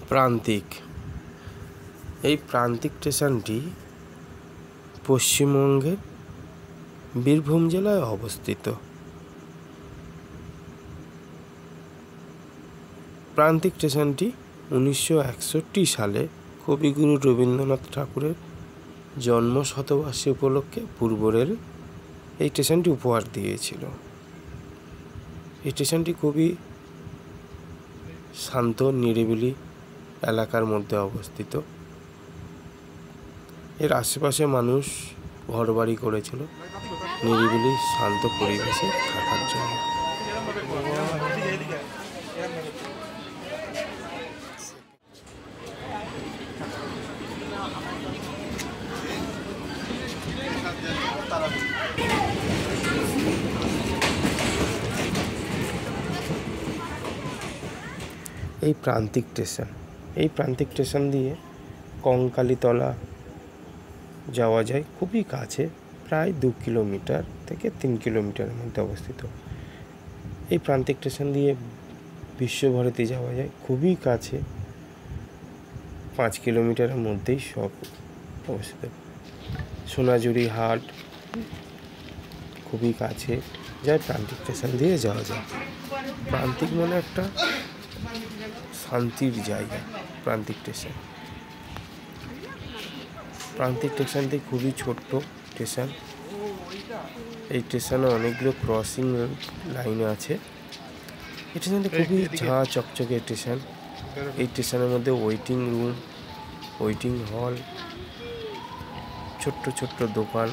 প্রান্তিক। এই প্রান্তিক স্টেশনটি পশ্চিমবঙ্গের বীরভূম জেলায় অবস্থিত। প্রান্তিক স্টেশনটি 1961 সালে কবিগুরু রবীন্দ্রনাথ ঠাকুরের জন্ম শতবার্ষিকী উপলক্ষে পূর্ব রেল এই স্টেশনটি উপহার দিয়েছিল। এই স্টেশনটি খুবই শান্ত নিরিবিলি এলাকার মধ্যে অবস্থিত। এর আশেপাশে মানুষ ঘরবাড়ি করেছিল নিরিবিলি শান্ত পরিবেশে থাকার জন্য। এই প্রান্তিক স্টেশন দিয়ে কঙ্কালীতলা যাওয়া যায়, খুবই কাছে, প্রায় 2 কিলোমিটার থেকে 3 কিলোমিটারের মধ্যে অবস্থিত। এই প্রান্তিক স্টেশন দিয়ে বিশ্বভারতী যাওয়া যায়, খুবই কাছে, 5 কিলোমিটারের মধ্যেই সব অবস্থিত। সোনাঝুরি হাট খুবই কাছে, যাই প্রান্তিক স্টেশন দিয়ে যাওয়া যায়। প্রান্তিক মানে একটা শান্তির জায়গা। প্রান্তিক স্টেশনটি খুবই ছোট্ট স্টেশন। এই স্টেশনে অনেকগুলো ক্রসিং লাইন আছে। এই স্টেশনটি খুবই ঝাঁ চকচকে স্টেশন। এই স্টেশনের মধ্যে ওয়েটিং রুম, ওয়েটিং হল, ছোট্ট ছোট্ট দোকান।